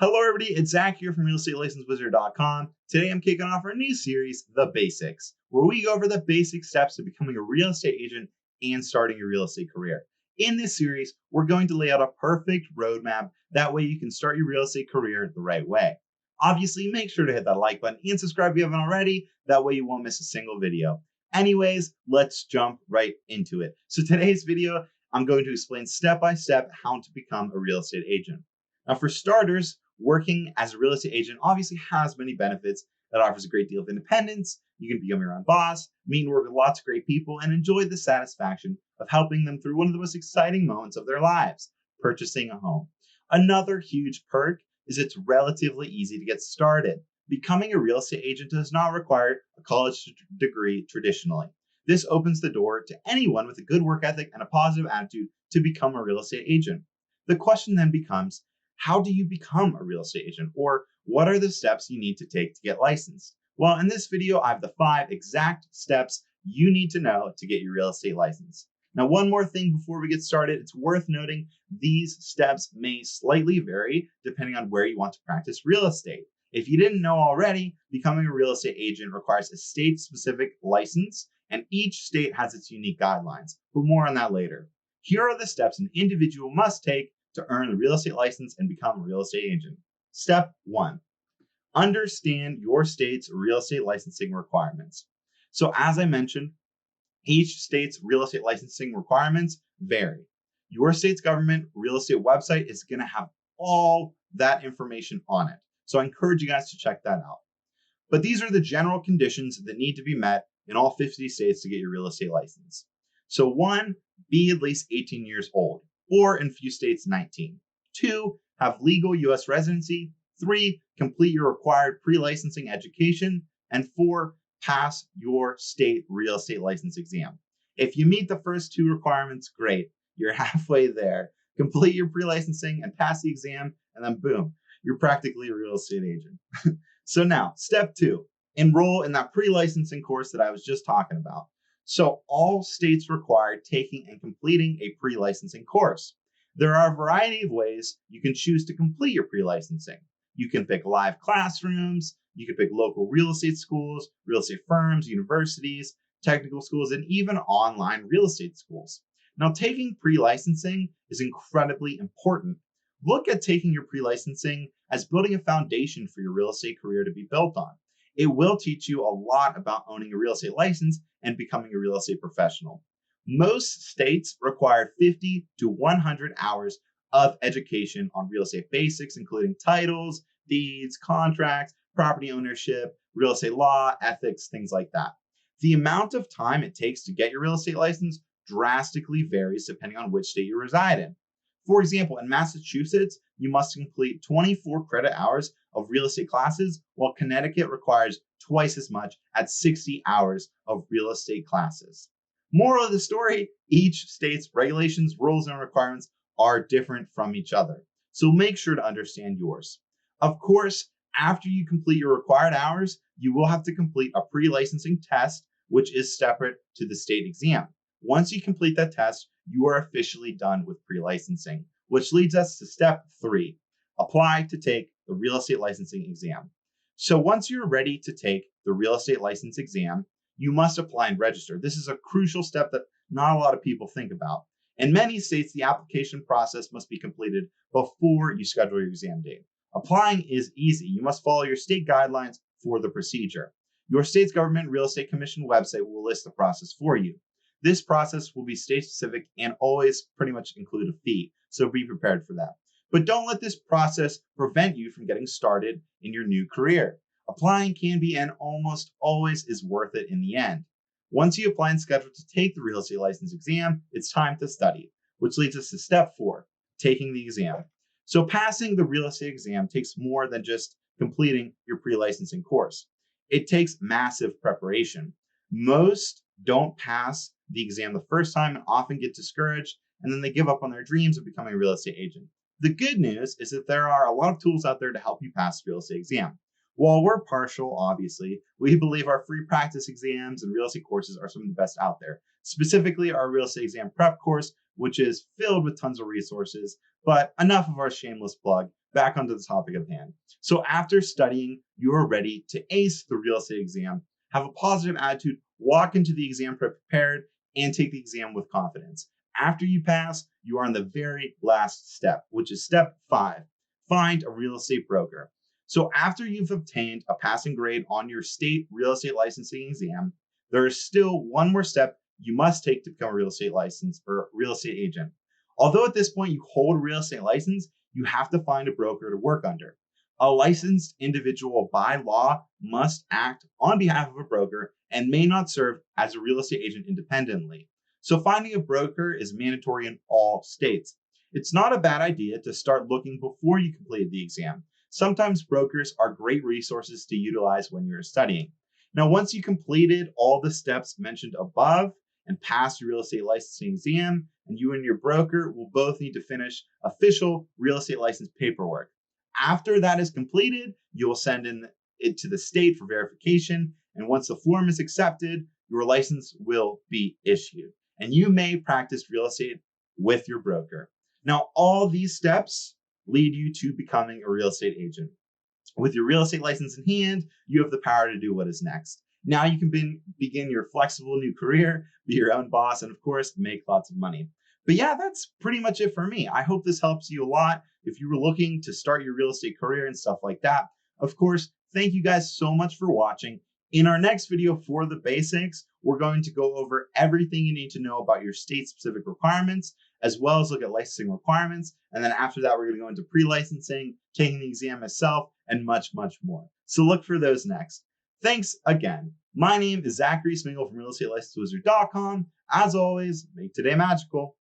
Hello, everybody. It's Zach here from realestatelicensewizard.com. Today, I'm kicking off our new series, The Basics, where we go over the basic steps to becoming a real estate agent and starting your real estate career. In this series, we're going to lay out a perfect roadmap. That way, you can start your real estate career the right way. Obviously, make sure to hit that like button and subscribe if you haven't already. That way, you won't miss a single video. Anyways, let's jump right into it. So, today's video, I'm going to explain step by step how to become a real estate agent. Now, for starters, working as a real estate agent obviously has many benefits. That offers a great deal of independence. You can become your own boss, meet and work with lots of great people, and enjoy the satisfaction of helping them through one of the most exciting moments of their lives, purchasing a home. Another huge perk is it's relatively easy to get started. Becoming a real estate agent does not require a college degree traditionally. This opens the door to anyone with a good work ethic and a positive attitude to become a real estate agent. The question then becomes, how do you become a real estate agent, or what are the steps you need to take to get licensed? Well, in this video, I have the 5 exact steps you need to know to get your real estate license. Now, one more thing before we get started, it's worth noting these steps may slightly vary depending on where you want to practice real estate. If you didn't know already, becoming a real estate agent requires a state-specific license, and each state has its unique guidelines, but more on that later. Here are the steps an individual must take to earn a real estate license and become a real estate agent. Step 1, understand your state's real estate licensing requirements. So as I mentioned, each state's real estate licensing requirements vary. Your state's government real estate website is going to have all that information on it. So I encourage you guys to check that out. But these are the general conditions that need to be met in all 50 states to get your real estate license. So 1, be at least 18 years old, or in few states, 19. 2, have legal U.S. residency. 3, complete your required pre-licensing education. And 4, pass your state real estate license exam. If you meet the first 2 requirements, great. You're halfway there. Complete your pre-licensing and pass the exam, and then boom, you're practically a real estate agent. So now, step 2, enroll in that pre-licensing course that I was just talking about. So all states require taking and completing a pre-licensing course. There are a variety of ways you can choose to complete your pre-licensing. You can pick live classrooms, you can pick local real estate schools, real estate firms, universities, technical schools, and even online real estate schools. Now, taking pre-licensing is incredibly important. Look at taking your pre-licensing as building a foundation for your real estate career to be built on. It will teach you a lot about owning a real estate license and becoming a real estate professional. Most states require 50 to 100 hours of education on real estate basics, including titles, deeds, contracts, property ownership, real estate law, ethics, things like that. The amount of time it takes to get your real estate license drastically varies depending on which state you reside in. For example, in Massachusetts, you must complete 24 credit hours of real estate classes, while Connecticut requires twice as much at 60 hours of real estate classes. Moral of the story, each state's regulations, rules, and requirements are different from each other. So make sure to understand yours. Of course, after you complete your required hours, you will have to complete a pre-licensing test, which is separate to the state exam. Once you complete that test, you are officially done with pre-licensing, which leads us to step 3, apply to take the real estate licensing exam. So once you're ready to take the real estate license exam, you must apply and register. This is a crucial step that not a lot of people think about. In many states, the application process must be completed before you schedule your exam date. Applying is easy. You must follow your state guidelines for the procedure. Your state's government real estate commission website will list the process for you. This process will be state-specific and always pretty much include a fee, so be prepared for that. But don't let this process prevent you from getting started in your new career. Applying can be and almost always is worth it in the end. Once you apply and schedule to take the real estate license exam, it's time to study, which leads us to step 4, taking the exam. So passing the real estate exam takes more than just completing your pre-licensing course. It takes massive preparation. Most don't pass the exam the first time and often get discouraged, and then they give up on their dreams of becoming a real estate agent. The good news is that there are a lot of tools out there to help you pass the real estate exam. While we're partial, obviously, we believe our free practice exams and real estate courses are some of the best out there. Specifically, our real estate exam prep course, which is filled with tons of resources. But enough of our shameless plug. back onto the topic of hand. So after studying, you are ready to ace the real estate exam. Have a positive attitude, walk into the exam prepared, and take the exam with confidence. After you pass, you are on the very last step, which is step 5. Find a real estate broker. So after you've obtained a passing grade on your state real estate licensing exam, there is still one more step you must take to become a real estate license or real estate agent. Although at this point you hold a real estate license, you have to find a broker to work under. A licensed individual by law must act on behalf of a broker and may not serve as a real estate agent independently. So finding a broker is mandatory in all states. It's not a bad idea to start looking before you completed the exam. Sometimes brokers are great resources to utilize when you're studying. Now, once you completed all the steps mentioned above and passed your real estate licensing exam, and you and your broker will both need to finish official real estate license paperwork. After that is completed, you will send in it to the state for verification. And once the form is accepted, your license will be issued. And you may practice real estate with your broker. Now, all these steps lead you to becoming a real estate agent. With your real estate license in hand, you have the power to do what is next. Now you can begin your flexible new career, be your own boss, and of course, make lots of money. But yeah, that's pretty much it for me. I hope this helps you a lot if you were looking to start your real estate career and stuff like that. Of course, thank you guys so much for watching. In our next video for the basics, we're going to go over everything you need to know about your state-specific requirements, as well as look at licensing requirements. And then after that, we're going to go into pre-licensing, taking the exam itself, and much, much more. So look for those next. Thanks again. My name is Zachary Smingle from realestatelicensewizard.com. As always, make today magical.